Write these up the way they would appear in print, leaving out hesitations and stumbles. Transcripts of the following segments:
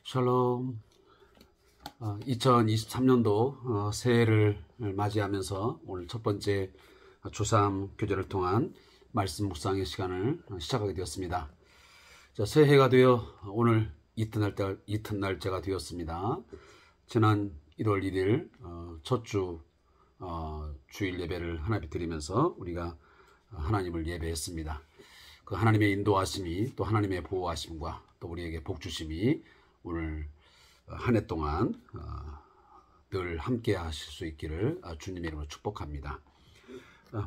샬롬. 2023년도 새해를 맞이하면서 오늘 첫 번째 주3 교제를 통한 말씀 묵상의 시간을 시작하게 되었습니다. 자, 새해가 되어 오늘 이튿날째가 되었습니다. 지난 1월 1일 첫 주 주일 예배를 하나님 드리면서 우리가 하나님을 예배했습니다. 그 하나님의 인도하심이, 또 하나님의 보호하심과 또 우리에게 복주심이 오늘 한 해 동안 늘 함께 하실 수 있기를 주님의 이름으로 축복합니다.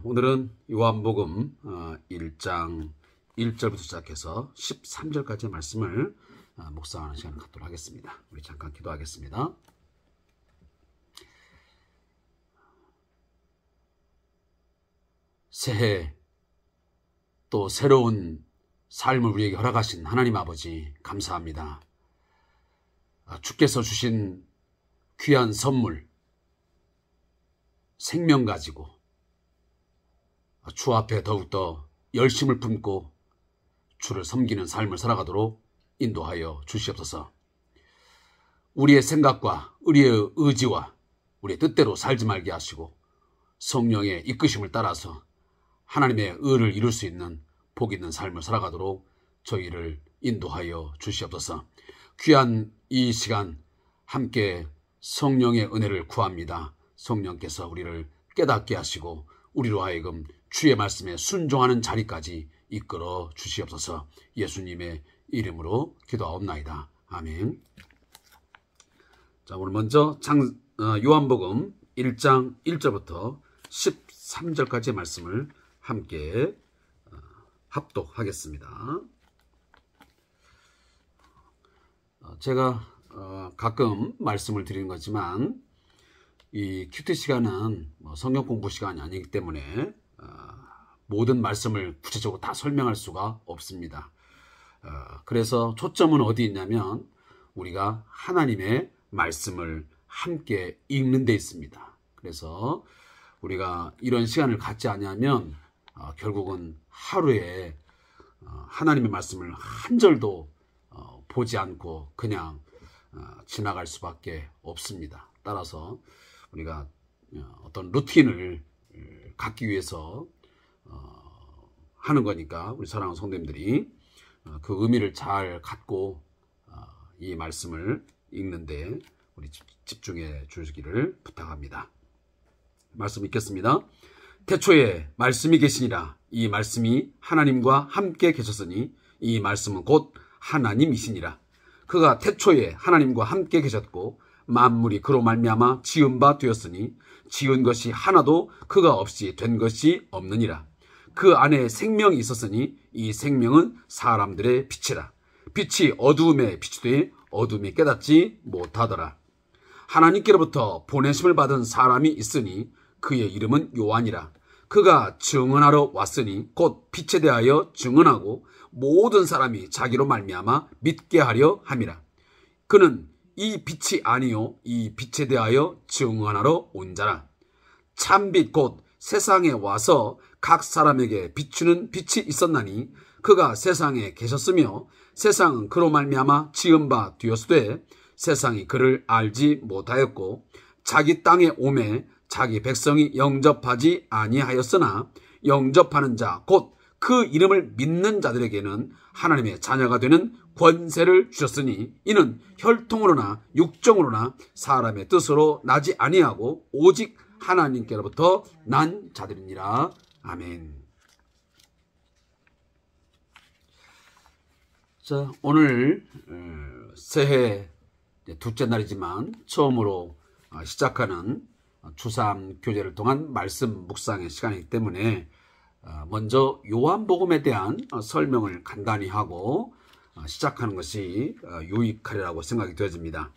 오늘은 요한복음 1장 1절부터 시작해서 13절까지의 말씀을 묵상하는 시간을 갖도록 하겠습니다. 우리 잠깐 기도하겠습니다. 새해 또 새로운 삶을 우리에게 허락하신 하나님 아버지 감사합니다. 주께서 주신 귀한 선물, 생명 가지고 주 앞에 더욱더 열심을 품고 주를 섬기는 삶을 살아가도록 인도하여 주시옵소서. 우리의 생각과 우리의 의지와 우리의 뜻대로 살지 말게 하시고 성령의 이끄심을 따라서 하나님의 의를 이룰 수 있는 복 있는 삶을 살아가도록 저희를 인도하여 주시옵소서. 귀한 이 시간 함께 성령의 은혜를 구합니다. 성령께서 우리를 깨닫게 하시고 우리로 하여금 주의 말씀에 순종하는 자리까지 이끌어 주시옵소서. 예수님의 이름으로 기도하옵나이다. 아멘. 자, 오늘 먼저 요한복음 1장 1절부터 13절까지의 말씀을 함께 합독하겠습니다. 제가 가끔 말씀을 드리는 거지만 이 큐티 시간은 성경 공부 시간이 아니기 때문에 모든 말씀을 구체적으로 다 설명할 수가 없습니다. 그래서 초점은 어디 있냐면 우리가 하나님의 말씀을 함께 읽는 데 있습니다. 그래서 우리가 이런 시간을 갖지 않으면 결국은 하루에 하나님의 말씀을 한 절도 보지 않고 그냥 지나갈 수밖에 없습니다. 따라서 우리가 어떤 루틴을 갖기 위해서 하는 거니까 우리 사랑하는 성도님들이 그 의미를 잘 갖고 이 말씀을 읽는데 우리 집중해 주시기를 부탁합니다. 말씀 읽겠습니다. 태초에 말씀이 계시니라. 이 말씀이 하나님과 함께 계셨으니 이 말씀은 곧 하나님이시니라. 그가 태초에 하나님과 함께 계셨고 만물이 그로 말미암아 지은 바 되었으니 지은 것이 하나도 그가 없이 된 것이 없느니라. 그 안에 생명이 있었으니 이 생명은 사람들의 빛이라. 빛이 어두움에 비추되 어둠이 깨닫지 못하더라. 하나님께로부터 보내심을 받은 사람이 있으니 그의 이름은 요한이라. 그가 증언하러 왔으니 곧 빛에 대하여 증언하고 모든 사람이 자기로 말미암아 믿게 하려 함이라. 그는 이 빛이 아니요 이 빛에 대하여 증언하러 온 자라. 참빛 곧 세상에 와서 각 사람에게 비추는 빛이 있었나니 그가 세상에 계셨으며 세상은 그로 말미암아 지은 바 되었으되 세상이 그를 알지 못하였고 자기 땅에 오매 자기 백성이 영접하지 아니하였으나 영접하는 자 곧 그 이름을 믿는 자들에게는 하나님의 자녀가 되는 권세를 주셨으니 이는 혈통으로나 육정으로나 사람의 뜻으로 나지 아니하고 오직 하나님께로부터 난 자들이니라. 아멘. 자, 오늘 새해 둘째 날이지만 처음으로 시작하는 주3 교제를 통한 말씀 묵상의 시간이기 때문에 먼저 요한복음에 대한 설명을 간단히 하고 시작하는 것이 유익하리라고 생각이 되어집니다.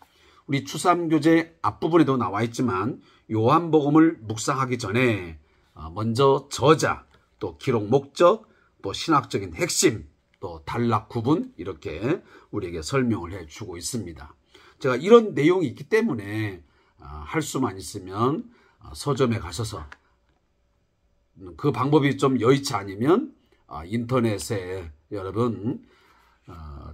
우리 주3 교제 앞부분에도 나와 있지만 요한복음을 묵상하기 전에 먼저 저자, 또 기록 목적, 또 신학적인 핵심, 또 단락 구분 이렇게 우리에게 설명을 해주고 있습니다. 제가 이런 내용이 있기 때문에 할 수만 있으면 서점에 가셔서 그 방법이 좀 여의치 않으면 인터넷에 여러분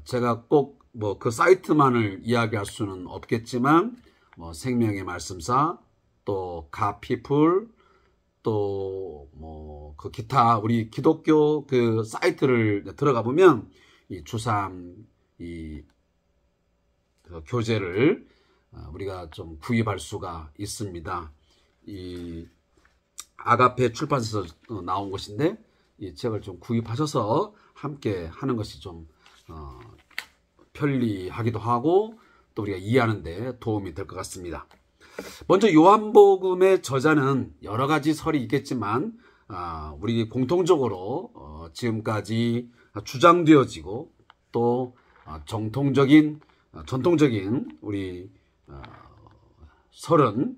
제가 꼭 뭐 그 사이트만을 이야기할 수는 없겠지만 뭐 생명의 말씀사, 또 가피플, 또 뭐 그 기타 우리 기독교 그 사이트를 들어가 보면 이 주삼 이 교재를 우리가 좀 구입할 수가 있습니다. 이 아가페 출판사에서 나온 것인데 이 책을 좀 구입하셔서 함께 하는 것이 좀 편리하기도 하고 또 우리가 이해하는 데 도움이 될 것 같습니다. 먼저 요한복음의 저자는 여러 가지 설이 있겠지만 우리 공통적으로 지금까지 주장되어지고 또 전통적인 우리 설은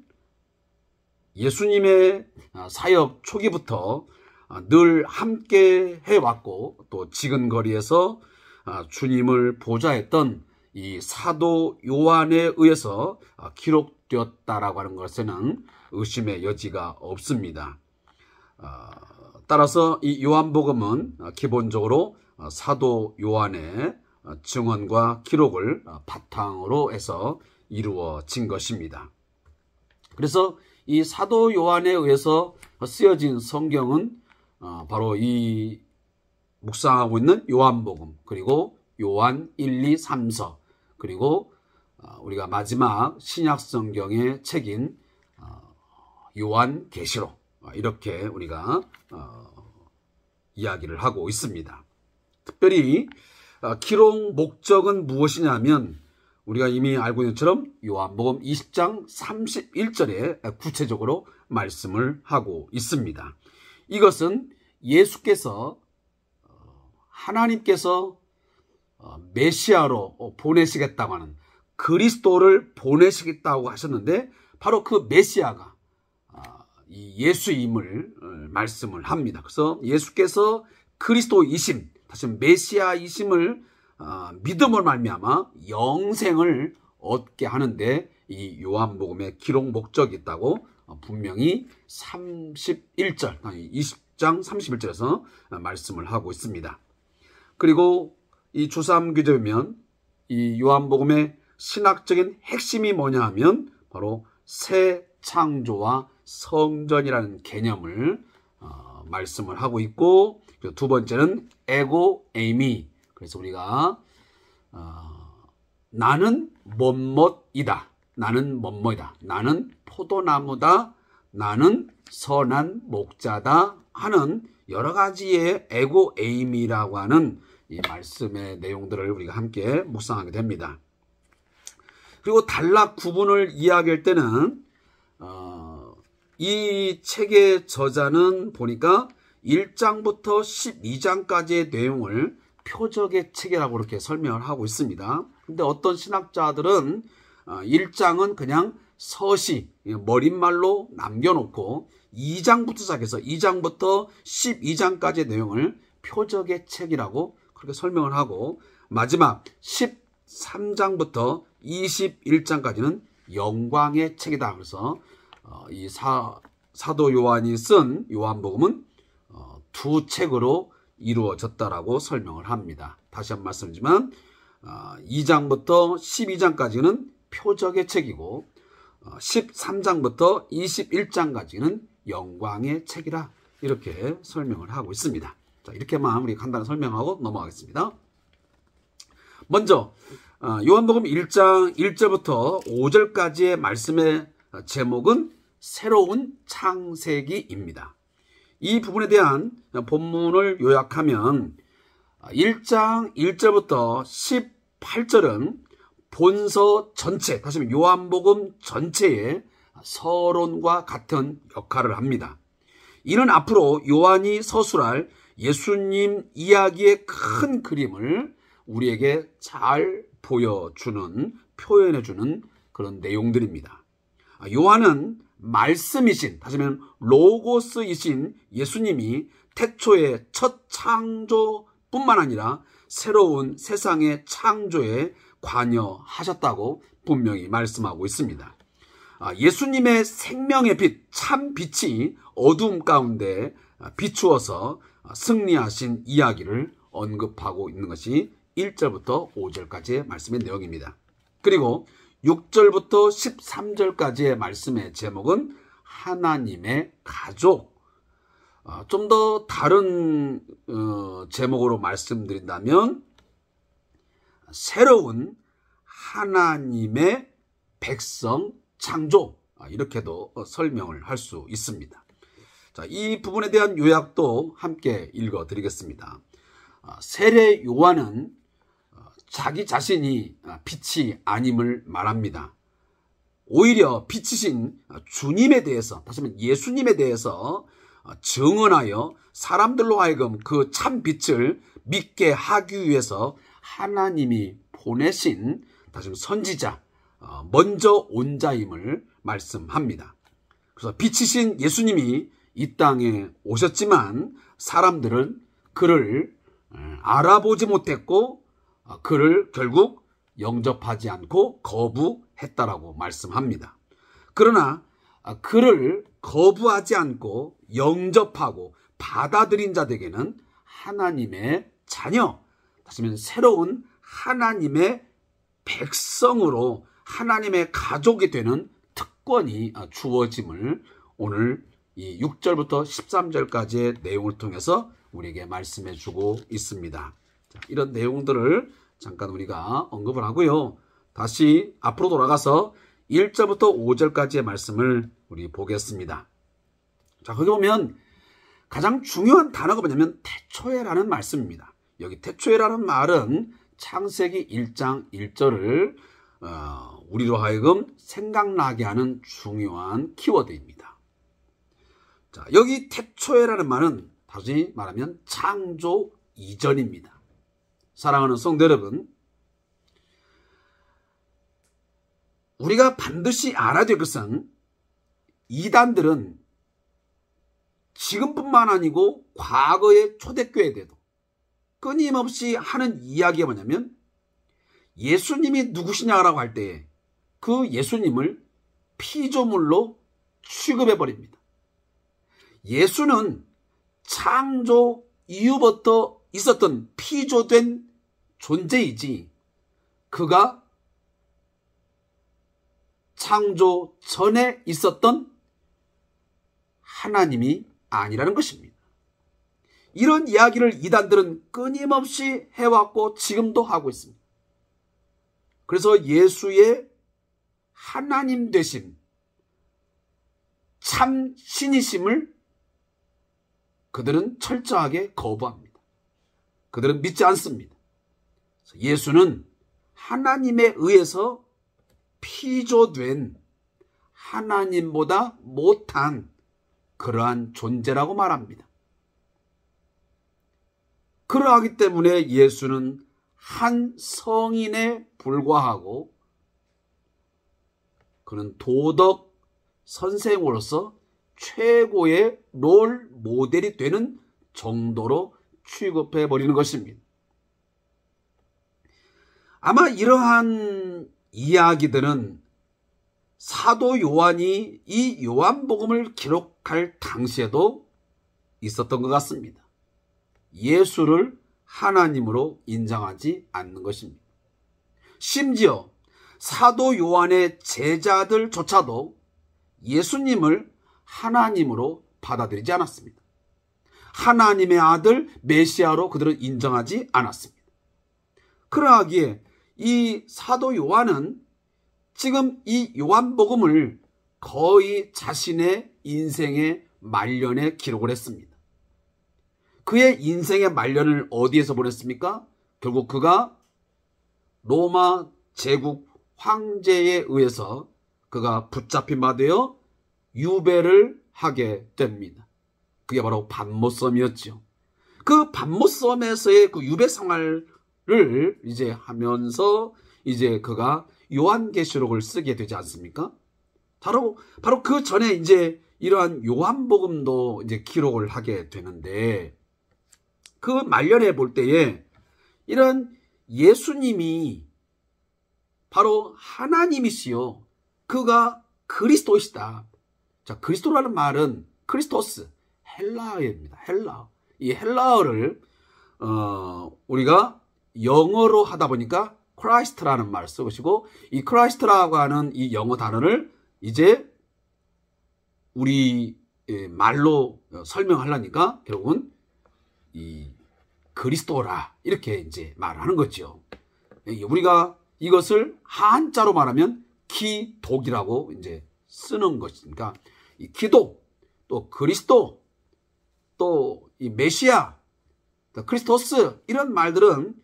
예수님의 사역 초기부터 늘 함께 해왔고 또 지근거리에서 주님을 보좌했던 이 사도 요한에 의해서 기록되었다라고 하는 것에는 의심의 여지가 없습니다. 따라서 이 요한복음은 기본적으로 사도 요한의 증언과 기록을 바탕으로 해서 이루어진 것입니다. 그래서 이 사도 요한에 의해서 쓰여진 성경은 바로 이 묵상하고 있는 요한복음, 그리고 요한 1, 2, 3서, 그리고 우리가 마지막 신약 성경의 책인 요한계시록, 이렇게 우리가 이야기를 하고 있습니다. 특별히 기록 목적은 무엇이냐면 우리가 이미 알고 있는 것처럼 요한복음 20장 31절에 구체적으로 말씀을 하고 있습니다. 이것은 예수께서 하나님께서 메시아로 보내시겠다고 하는 그리스도를 보내시겠다고 하셨는데 바로 그 메시아가 이 예수임을 말씀을 합니다. 그래서 예수께서 그리스도이심, 다시 메시아이심을 믿음으로 말미암아 영생을 얻게 하는데 이 요한복음의 기록 목적이 있다고 분명히 31절, 20장 31절에서 말씀을 하고 있습니다. 그리고 이 주삼교재 보면 이 요한복음의 신학적인 핵심이 뭐냐 하면 바로 새 창조와 성전이라는 개념을 말씀을 하고 있고, 두 번째는 에고 에이미, 그래서 우리가 나는 뭐뭐이다, 나는 뭐뭐이다, 나는 포도나무다, 나는 선한 목자다 하는 여러 가지의 에고 에이미라고 하는 이 말씀의 내용들을 우리가 함께 묵상하게 됩니다. 그리고 단락 구분을 이야기할 때는 이 책의 저자는 보니까 1장부터 12장까지의 내용을 표적의 책이라고 이렇게 설명을 하고 있습니다. 근데 어떤 신학자들은 1장은 그냥 서시, 머릿말로 남겨놓고 2장부터 시작해서 2장부터 12장까지의 내용을 표적의 책이라고 그렇게 설명을 하고, 마지막 13장부터 21장까지는 영광의 책이다. 그래서 이 사도 요한이 쓴 요한복음은 두 책으로 이루어졌다라고 설명을 합니다. 다시 한번 말씀드리지만 2장부터 12장까지는 표적의 책이고 13장부터 21장까지는 영광의 책이라 이렇게 설명을 하고 있습니다. 자, 이렇게만 우리 간단히 설명하고 넘어가겠습니다. 먼저 요한복음 1장 1절부터 5절까지의 말씀의 제목은 새로운 창세기입니다. 이 부분에 대한 본문을 요약하면 1장 1절부터 18절은 본서 전체, 다시 말해 요한복음 전체의 서론과 같은 역할을 합니다. 이는 앞으로 요한이 서술할 예수님 이야기의 큰 그림을 우리에게 잘 보여주는, 표현해주는 그런 내용들입니다. 요한은 말씀이신, 다시 말하면 로고스이신 예수님이 태초의 첫 창조뿐만 아니라 새로운 세상의 창조에 관여하셨다고 분명히 말씀하고 있습니다. 예수님의 생명의 빛, 참 빛이 어둠 가운데 비추어서 승리하신 이야기를 언급하고 있는 것이 1절부터 5절까지의 말씀의 내용입니다. 그리고 6절부터 13절까지의 말씀의 제목은 하나님의 가족. 좀 더 다른 제목으로 말씀드린다면 새로운 하나님의 백성 창조, 이렇게도 설명을 할 수 있습니다. 자, 이 부분에 대한 요약도 함께 읽어드리겠습니다. 세례 요한은 자기 자신이 빛이 아님을 말합니다. 오히려 빛이신 주님에 대해서, 다시 말하면 예수님에 대해서 증언하여 사람들로 하여금 그 참 빛을 믿게 하기 위해서 하나님이 보내신, 다시 말하면 선지자, 먼저 온 자임을 말씀합니다. 그래서 빛이신 예수님이 이 땅에 오셨지만 사람들은 그를 알아보지 못했고 그를 결국 영접하지 않고 거부했다라고 말씀합니다. 그러나 그를 거부하지 않고 영접하고 받아들인 자들에게는 하나님의 자녀, 다시 말하면 새로운 하나님의 백성으로 하나님의 가족이 되는 특권이 주어짐을 오늘 이 6절부터 13절까지의 내용을 통해서 우리에게 말씀해 주고 있습니다. 자, 이런 내용들을 잠깐 우리가 언급을 하고요. 다시 앞으로 돌아가서 1절부터 5절까지의 말씀을 우리 보겠습니다. 자, 거기 보면 가장 중요한 단어가 뭐냐면 태초에라는 말씀입니다. 여기 태초에라는 말은 창세기 1장 1절을 우리로 하여금 생각나게 하는 중요한 키워드입니다. 자, 여기 태초에라는 말은 다시 말하면 창조 이전입니다. 사랑하는 성도 여러분, 우리가 반드시 알아야 될 것은 이단들은 지금뿐만 아니고 과거의 초대교회 때도 끊임없이 하는 이야기가 뭐냐면 예수님이 누구시냐라고 할 때에 그 예수님을 피조물로 취급해버립니다. 예수는 창조 이후부터 있었던 피조된 존재이지 그가 창조 전에 있었던 하나님이 아니라는 것입니다. 이런 이야기를 이단들은 끊임없이 해왔고 지금도 하고 있습니다. 그래서 예수의 하나님 되신 참 신이심을 그들은 철저하게 거부합니다. 그들은 믿지 않습니다. 예수는 하나님에 의해서 피조된 하나님보다 못한 그러한 존재라고 말합니다. 그러하기 때문에 예수는 한 성인에 불과하고 그는 도덕 선생으로서 최고의 롤 모델이 되는 정도로 취급해버리는 것입니다. 아마 이러한 이야기들은 사도 요한이 이 요한복음을 기록할 당시에도 있었던 것 같습니다. 예수를 하나님으로 인정하지 않는 것입니다. 심지어 사도 요한의 제자들조차도 예수님을 하나님으로 받아들이지 않았습니다. 하나님의 아들 메시아로 그들은 인정하지 않았습니다. 그러하기에 이 사도 요한은 지금 이 요한복음을 거의 자신의 인생의 말년에 기록을 했습니다. 그의 인생의 말년을 어디에서 보냈습니까? 결국 그가 로마 제국 황제에 의해서 그가 붙잡힌 바 되어 유배를 하게 됩니다. 그게 바로 받모섬이었죠. 그 받모섬에서의 그 유배 생활을 이제 하면서 이제 그가 요한계시록을 쓰게 되지 않습니까? 바로 그 전에 이제 이러한 요한복음도 이제 기록을 하게 되는데 그 말년에 볼 때에 이런 예수님이 바로 하나님이시요 그가 그리스도이시다. 자, 그리스도라는 말은 크리스토스, 헬라어입니다. 헬라어. 이 헬라어를 우리가 영어로 하다 보니까 크라이스트라는 말을 쓰시고, 이 크라이스트라고 하는 이 영어 단어를 이제 우리 말로 설명하려니까 결국은 이 그리스도라 이렇게 이제 말하는 거죠. 우리가 이것을 한자로 말하면 기독이라고 이제 쓰는 것이니까, 이 기독, 또 그리스도, 또 이 메시아, 또 크리스토스, 이런 말들은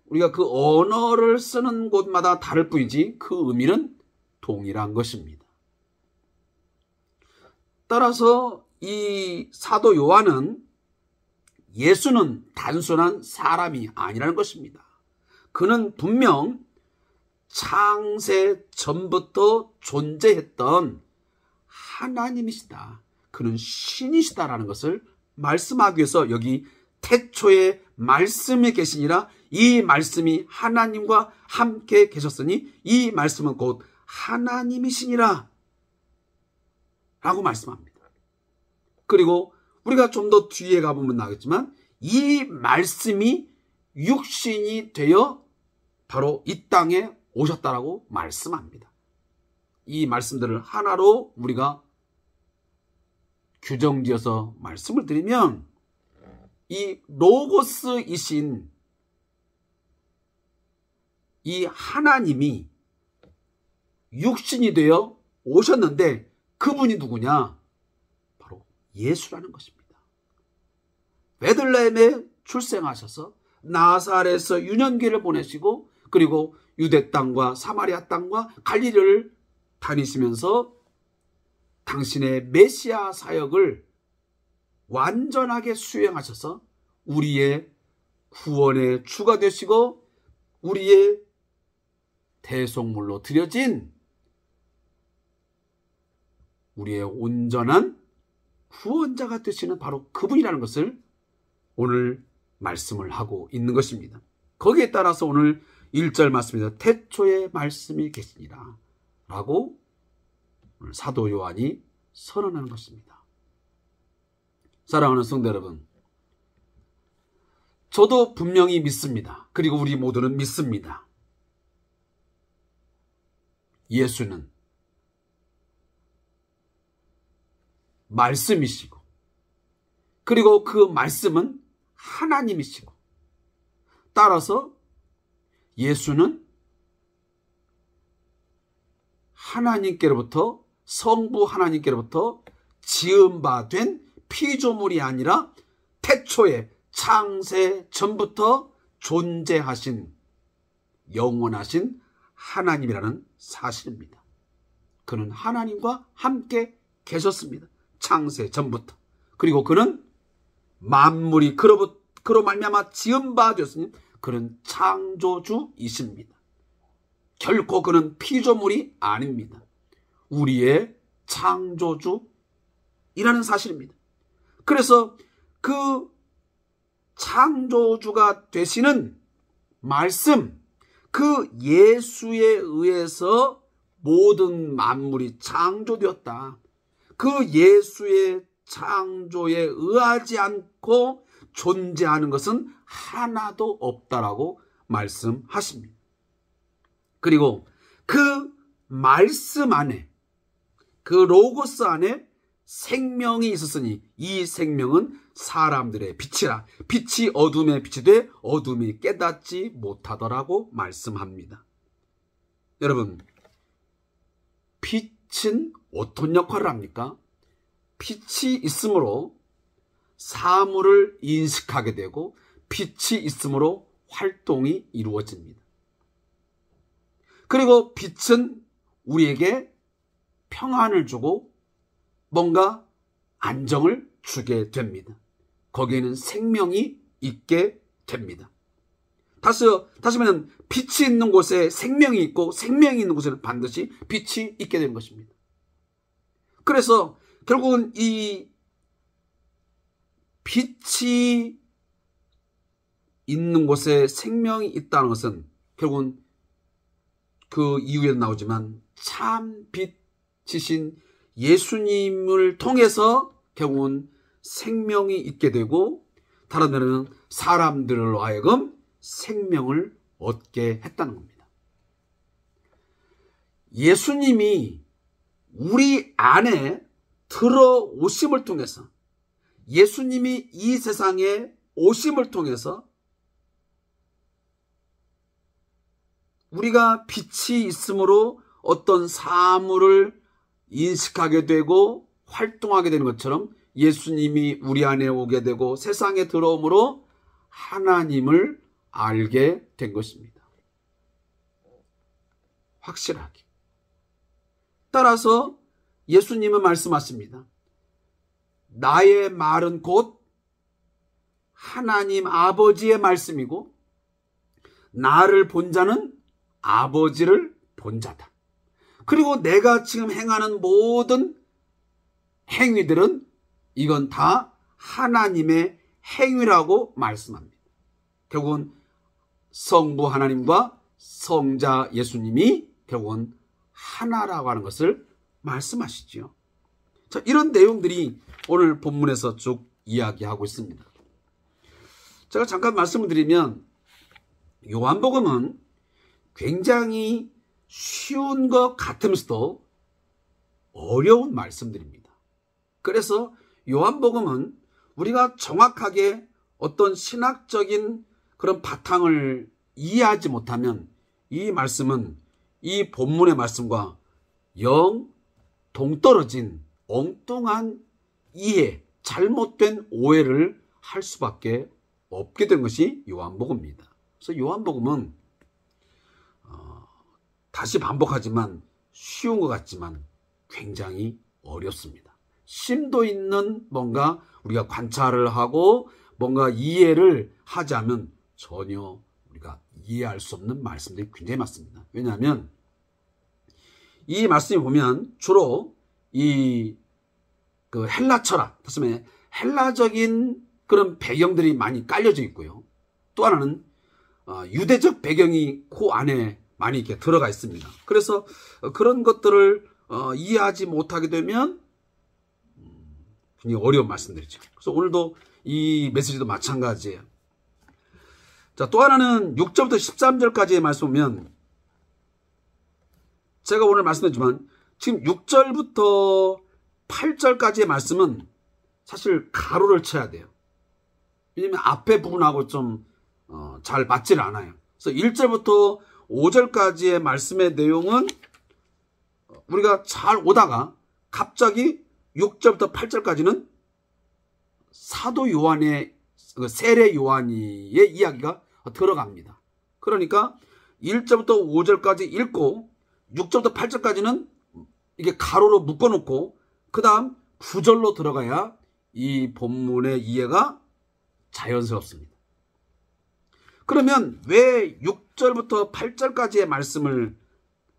우리가 그 언어를 쓰는 곳마다 다를 뿐이지 그 의미는 동일한 것입니다. 따라서 이 사도 요한은 예수는 단순한 사람이 아니라는 것입니다. 그는 분명 창세 전부터 존재했던 하나님이시다. 그는 신이시다라는 것을 말씀하기 위해서 여기 태초에 말씀이 계시니라, 이 말씀이 하나님과 함께 계셨으니 이 말씀은 곧 하나님이시니라 라고 말씀합니다. 그리고 우리가 좀 더 뒤에 가보면 나겠지만 이 말씀이 육신이 되어 바로 이 땅에 오셨다라고 말씀합니다. 이 말씀들을 하나로 우리가 규정지어서 말씀을 드리면, 이 로고스이신 이 하나님이 육신이 되어 오셨는데 그분이 누구냐? 바로 예수라는 것입니다. 베들레헴에 출생하셔서 나사렛에서 유년기를 보내시고, 그리고 유대 땅과 사마리아 땅과 갈릴리를 다니시면서 당신의 메시아 사역을 완전하게 수행하셔서 우리의 구원의 주가 되시고 우리의 대속물로 드려진 우리의 온전한 구원자가 되시는 바로 그분이라는 것을 오늘 말씀을 하고 있는 것입니다. 거기에 따라서 오늘 1절 말씀입니다. 태초에 말씀이 계시니라 라고 오늘 사도 요한이 선언하는 것입니다. 사랑하는 성도 여러분, 저도 분명히 믿습니다. 그리고 우리 모두는 믿습니다. 예수는 말씀이시고, 그리고 그 말씀은 하나님이시고, 따라서 예수는 하나님께로부터, 성부 하나님께로부터 지음받은 피조물이 아니라 태초에 창세 전부터 존재하신 영원하신 하나님이라는 사실입니다. 그는 하나님과 함께 계셨습니다. 창세 전부터. 그리고 그는 만물이 그로 말미암아 지음바 되었으니 그는 창조주이십니다. 결코 그는 피조물이 아닙니다. 우리의 창조주이라는 사실입니다. 그래서 그 창조주가 되시는 말씀, 그 예수에 의해서 모든 만물이 창조되었다. 그 예수의 창조에 의하지 않고 존재하는 것은 하나도 없다라고 말씀하십니다. 그리고 그 말씀 안에, 그 로고스 안에 생명이 있었으니 이 생명은 사람들의 빛이라. 빛이 어둠에 빛이 돼 어둠이 깨닫지 못하더라고 말씀합니다. 여러분, 빛은 어떤 역할을 합니까? 빛이 있으므로 사물을 인식하게 되고 빛이 있으므로 활동이 이루어집니다. 그리고 빛은 우리에게 평안을 주고 뭔가 안정을 주게 됩니다. 거기에는 생명이 있게 됩니다. 다시 말하면 빛이 있는 곳에 생명이 있고 생명이 있는 곳에는 반드시 빛이 있게 되는 것입니다. 그래서 결국은 이 빛이 있는 곳에 생명이 있다는 것은 결국은 그 이후에도 나오지만 참 빛이신 예수님을 통해서 결국은 생명이 있게 되고, 다른 말로는 사람들로 하여금 생명을 얻게 했다는 겁니다. 예수님이 우리 안에 들어오심을 통해서, 예수님이 이 세상에 오심을 통해서 우리가 빛이 있으므로 어떤 사물을 인식하게 되고 활동하게 되는 것처럼 예수님이 우리 안에 오게 되고 세상에 들어옴으로 하나님을 알게 된 것입니다. 확실하게. 따라서 예수님은 말씀하십니다. 나의 말은 곧 하나님 아버지의 말씀이고 나를 본 자는 아버지를 본 자다. 그리고 내가 지금 행하는 모든 행위들은 이건 다 하나님의 행위라고 말씀합니다. 결국은 성부 하나님과 성자 예수님이 결국은 하나라고 하는 것을 말씀하시죠. 자, 이런 내용들이 오늘 본문에서 쭉 이야기하고 있습니다. 제가 잠깐 말씀을 드리면 요한복음은 굉장히 쉬운 것 같으면서도 어려운 말씀들입니다. 그래서 요한복음은 우리가 정확하게 어떤 신학적인 그런 바탕을 이해하지 못하면 이 말씀은 이 본문의 말씀과 영 동떨어진 엉뚱한 이해, 잘못된 오해를 할 수밖에 없게 된 것이 요한복음입니다. 그래서 요한복음은 다시 반복하지만 쉬운 것 같지만 굉장히 어렵습니다. 심도 있는 뭔가 우리가 관찰을 하고 뭔가 이해를 하자면 전혀 우리가 이해할 수 없는 말씀들이 굉장히 많습니다. 왜냐하면 이 말씀을 보면 주로 이 헬라 철학, 다시 헬라적인 그런 배경들이 많이 깔려져 있고요. 또 하나는 유대적 배경이 그 안에 많이 이렇게 들어가 있습니다. 그래서 그런 것들을 이해하지 못하게 되면 굉장히 어려운 말씀들이죠. 그래서 오늘도 이 메시지도 마찬가지예요. 자, 또 하나는 6절부터 13절까지의 말씀 보면 제가 오늘 말씀드렸지만 지금 6절부터 8절까지의 말씀은 사실 가로를 쳐야 돼요. 왜냐하면 앞에 부분하고 좀 잘 맞질 않아요. 그래서 1절부터 5절까지의 말씀의 내용은 우리가 잘 오다가 갑자기 6절부터 8절까지는 사도 요한의 세례 요한이의 이야기가 들어갑니다. 그러니까 1절부터 5절까지 읽고 6절부터 8절까지는 이게 가로로 묶어놓고 그 다음 9절로 들어가야 이 본문의 이해가 자연스럽습니다. 그러면 왜 6절부터 8절까지의 말씀을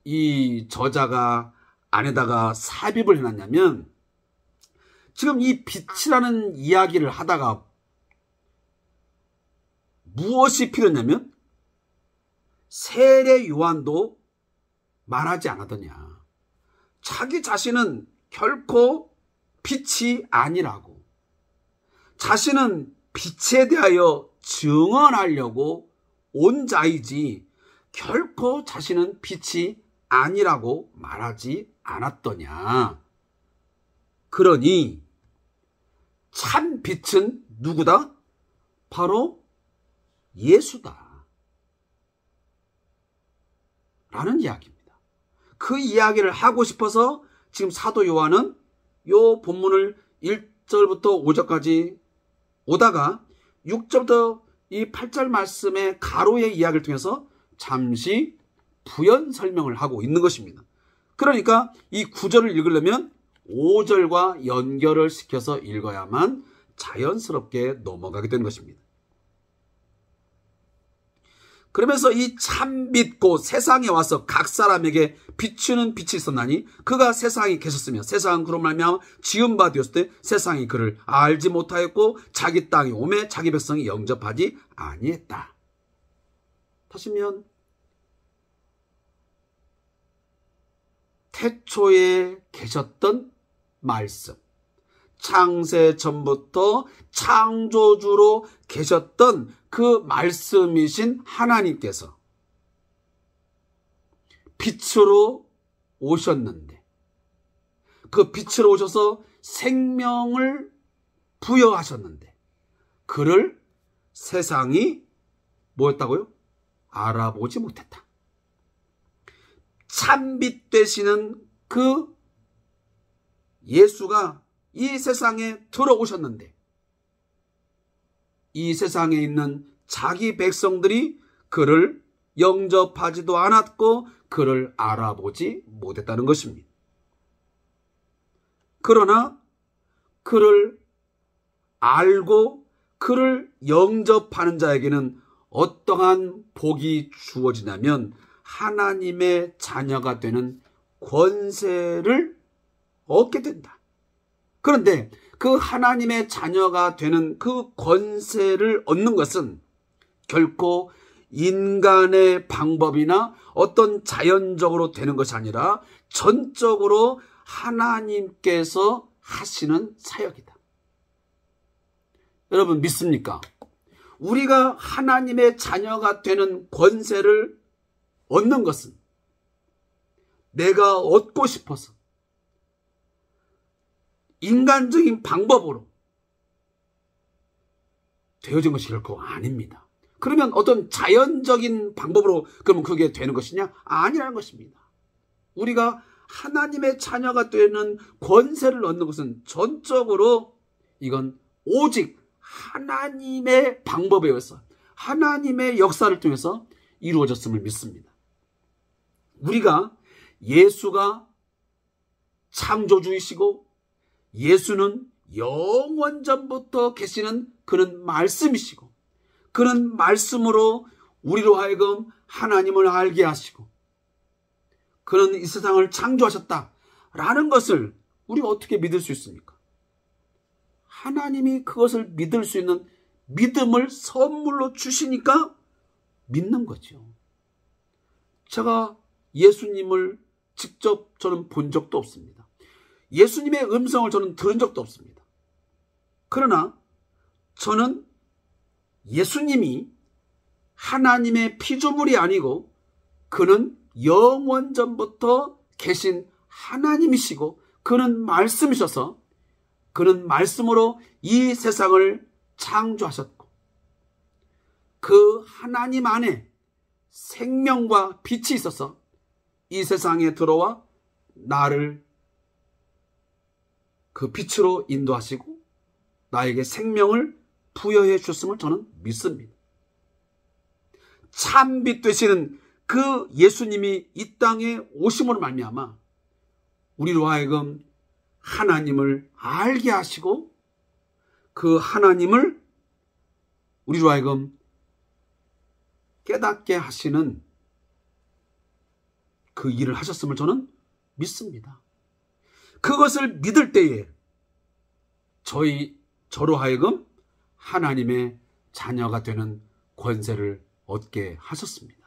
이 저자가 안에다가 삽입을 해놨냐면 지금 이 빛이라는 이야기를 하다가 무엇이 필요했냐면 세례 요한도 말하지 않았더냐. 자기 자신은 결코 빛이 아니라고. 자신은 빛에 대하여 증언하려고 온 자이지 결코 자신은 빛이 아니라고 말하지 않았더냐. 그러니 참 빛은 누구다? 바로 예수다. 라는 이야기입니다. 그 이야기를 하고 싶어서 지금 사도 요한은 요 본문을 1절부터 5절까지 오다가 6절부터 이 8절 말씀의 가로의 이야기를 통해서 잠시 부연 설명을 하고 있는 것입니다. 그러니까 이 9절을 읽으려면 5절과 연결을 시켜서 읽어야만 자연스럽게 넘어가게 되는 것입니다. 그러면서 이 참빛 곧 세상에 와서 각 사람에게 비추는 빛이 있었나니 그가 세상에 계셨으며 세상은 그로 말미암아 지은 바 되었을 때 세상이 그를 알지 못하였고 자기 땅에 오매 자기 백성이 영접하지 아니했다. 다시면 태초에 계셨던 말씀, 창세 전부터 창조주로 계셨던 그 말씀이신 하나님께서 빛으로 오셨는데, 그 빛으로 오셔서 생명을 부여하셨는데, 그를 세상이 뭐였다고요? 알아보지 못했다. 참빛 되시는 그 예수가 이 세상에 들어오셨는데, 이 세상에 있는 자기 백성들이 그를 영접하지도 않았고 그를 알아보지 못했다는 것입니다. 그러나 그를 알고 그를 영접하는 자에게는 어떠한 복이 주어지냐면 하나님의 자녀가 되는 권세를 얻게 된다. 그런데 그 하나님의 자녀가 되는 그 권세를 얻는 것은 결코 인간의 방법이나 어떤 자연적으로 되는 것이 아니라 전적으로 하나님께서 하시는 사역이다. 여러분 믿습니까? 우리가 하나님의 자녀가 되는 권세를 얻는 것은 내가 얻고 싶어서 인간적인 방법으로 되어진 것이 결코 아닙니다. 그러면 어떤 자연적인 방법으로 그러면 그게 되는 것이냐? 아니라는 것입니다. 우리가 하나님의 자녀가 되는 권세를 얻는 것은 전적으로 이건 오직 하나님의 방법에 의해서 하나님의 역사를 통해서 이루어졌음을 믿습니다. 우리가 예수가 창조주이시고 예수는 영원전부터 계시는 그는 말씀이시고 그는 말씀으로 우리로 하여금 하나님을 알게 하시고 그는 이 세상을 창조하셨다라는 것을 우리가 어떻게 믿을 수 있습니까? 하나님이 그것을 믿을 수 있는 믿음을 선물로 주시니까 믿는 거죠. 제가 예수님을 직접 저는 본 적도 없습니다. 예수님의 음성을 저는 들은 적도 없습니다. 그러나 저는 예수님이 하나님의 피조물이 아니고 그는 영원전부터 계신 하나님이시고 그는 말씀이셔서 그는 말씀으로 이 세상을 창조하셨고 그 하나님 안에 생명과 빛이 있어서 이 세상에 들어와 나를 그 빛으로 인도하시고 나에게 생명을 부여해 주셨음을 저는 믿습니다. 참빛 되시는 그 예수님이 이 땅에 오심으로 말미암아 우리로 하여금 하나님을 알게 하시고 그 하나님을 우리로 하여금 깨닫게 하시는 그 일을 하셨음을 저는 믿습니다. 그것을 믿을 때에 저로 하여금 하나님의 자녀가 되는 권세를 얻게 하셨습니다.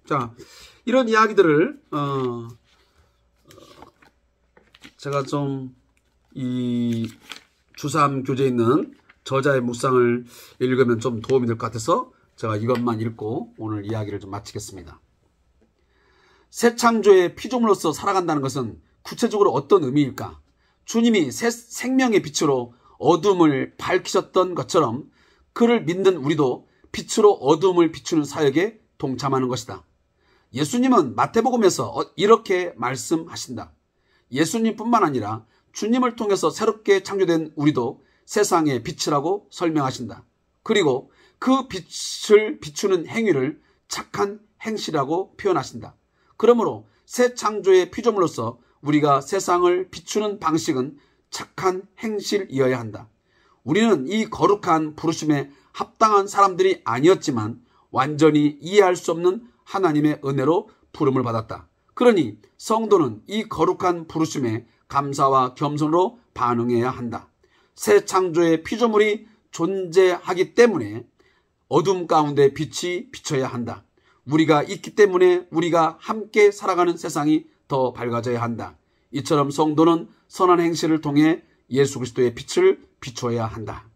자, 이런 이야기들을 제가 좀 이 주3 교재에 있는 저자의 묵상을 읽으면 좀 도움이 될 것 같아서 제가 이것만 읽고 오늘 이야기를 좀 마치겠습니다. 새 창조의 피조물로서 살아간다는 것은 구체적으로 어떤 의미일까? 주님이 새 생명의 빛으로 어둠을 밝히셨던 것처럼 그를 믿는 우리도 빛으로 어둠을 비추는 사역에 동참하는 것이다. 예수님은 마태복음에서 이렇게 말씀하신다. 예수님뿐만 아니라 주님을 통해서 새롭게 창조된 우리도 세상의 빛이라고 설명하신다. 그리고 그 빛을 비추는 행위를 착한 행실이라고 표현하신다. 그러므로 새 창조의 피조물로서 우리가 세상을 비추는 방식은 착한 행실이어야 한다. 우리는 이 거룩한 부르심에 합당한 사람들이 아니었지만 완전히 이해할 수 없는 하나님의 은혜로 부름을 받았다. 그러니 성도는 이 거룩한 부르심에 감사와 겸손으로 반응해야 한다. 새 창조의 피조물이 존재하기 때문에 어둠 가운데 빛이 비쳐야 한다. 우리가 있기 때문에 우리가 함께 살아가는 세상이 더 밝아져야 한다. 이처럼 성도는 선한 행실을 통해 예수 그리스도의 빛을 비춰야 한다.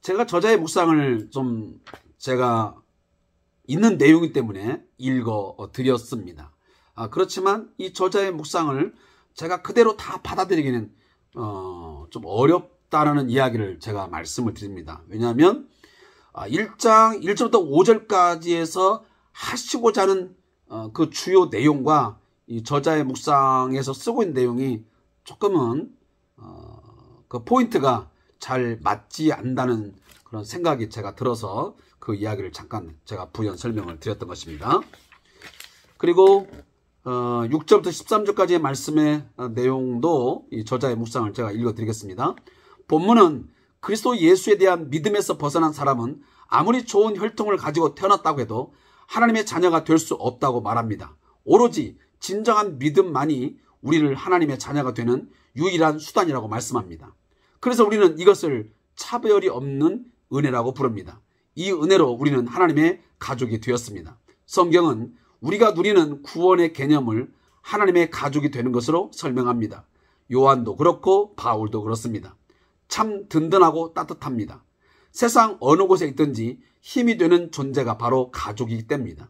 제가 저자의 묵상을 좀 제가 있는 내용이기 때문에 읽어 드렸습니다. 그렇지만 이 저자의 묵상을 제가 그대로 다 받아들이기는 좀 어렵다는 이야기를 제가 말씀을 드립니다. 왜냐하면 1장 1절부터 5절까지에서 하시고자 하는 그 주요 내용과 이 저자의 묵상에서 쓰고 있는 내용이 조금은 그 포인트가 잘 맞지 않는다는 그런 생각이 제가 들어서 그 이야기를 잠깐 제가 부연 설명을 드렸던 것입니다. 그리고 6절부터 13절까지의 말씀의 내용도 이 저자의 묵상을 제가 읽어드리겠습니다. 본문은 그리스도 예수에 대한 믿음에서 벗어난 사람은 아무리 좋은 혈통을 가지고 태어났다고 해도 하나님의 자녀가 될 수 없다고 말합니다. 오로지 진정한 믿음만이 우리를 하나님의 자녀가 되는 유일한 수단이라고 말씀합니다. 그래서 우리는 이것을 차별이 없는 은혜라고 부릅니다. 이 은혜로 우리는 하나님의 가족이 되었습니다. 성경은 우리가 누리는 구원의 개념을 하나님의 가족이 되는 것으로 설명합니다. 요한도 그렇고 바울도 그렇습니다. 참 든든하고 따뜻합니다. 세상 어느 곳에 있든지 힘이 되는 존재가 바로 가족이기 때문입니다.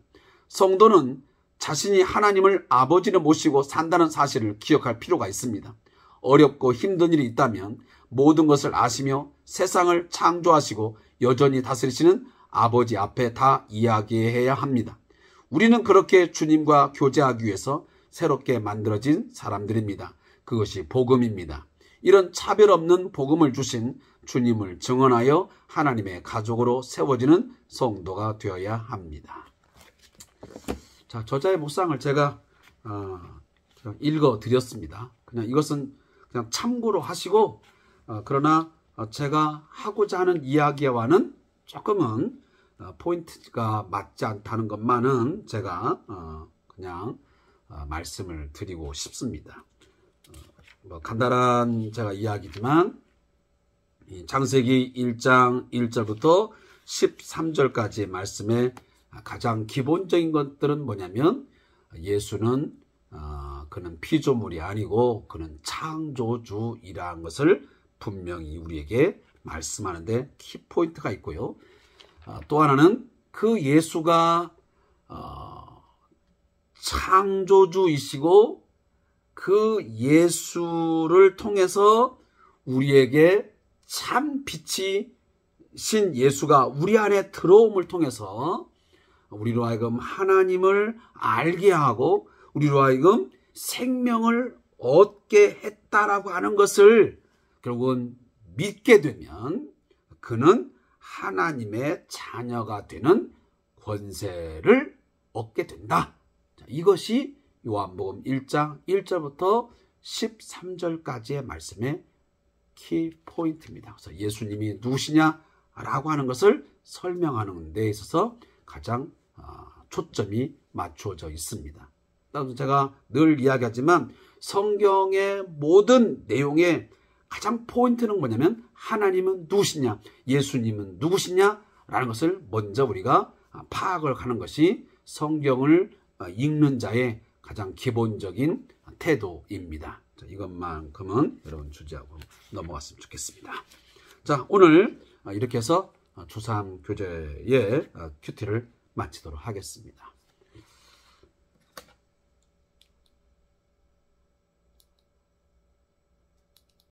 성도는 자신이 하나님을 아버지로 모시고 산다는 사실을 기억할 필요가 있습니다. 어렵고 힘든 일이 있다면 모든 것을 아시며 세상을 창조하시고 여전히 다스리시는 아버지 앞에 다 이야기해야 합니다. 우리는 그렇게 주님과 교제하기 위해서 새롭게 만들어진 사람들입니다. 그것이 복음입니다. 이런 차별 없는 복음을 주신 주님을 증언하여 하나님의 가족으로 세워지는 성도가 되어야 합니다. 자, 저자의 묵상을 제가 읽어드렸습니다. 그냥 이것은 그냥 참고로 하시고 그러나 제가 하고자 하는 이야기와는 조금은 포인트가 맞지 않다는 것만은 제가 그냥 말씀을 드리고 싶습니다. 간단한 제가 이야기지만 창세기 1장 1절부터 13절까지의 말씀의 가장 기본적인 것들은 뭐냐면 예수는 그는 피조물이 아니고 그는 창조주이라는 것을 분명히 우리에게 말씀하는데 키포인트가 있고요. 또 하나는 그 예수가 창조주이시고 그 예수를 통해서 우리에게 참 빛이 신 예수가 우리 안에 들어옴을 통해서 우리로 하여금 하나님을 알게 하고 우리로 하여금 생명을 얻게 했다라고 하는 것을 결국은 믿게 되면 그는 하나님의 자녀가 되는 권세를 얻게 된다. 이것이 요한복음 1장 1절부터 13절까지의 말씀의 키포인트입니다. 그래서 예수님이 누구시냐라고 하는 것을 설명하는 데 있어서 가장 초점이 맞춰져 있습니다. 제가 늘 이야기하지만 성경의 모든 내용의 가장 포인트는 뭐냐면 하나님은 누구시냐, 예수님은 누구시냐라는 것을 먼저 우리가 파악을 하는 것이 성경을 읽는 자의 가장 기본적인 태도입니다. 자, 이것만큼은 여러분 주제하고 넘어갔으면 좋겠습니다. 자, 오늘 이렇게 해서 주3 교재의 큐티를 마치도록 하겠습니다.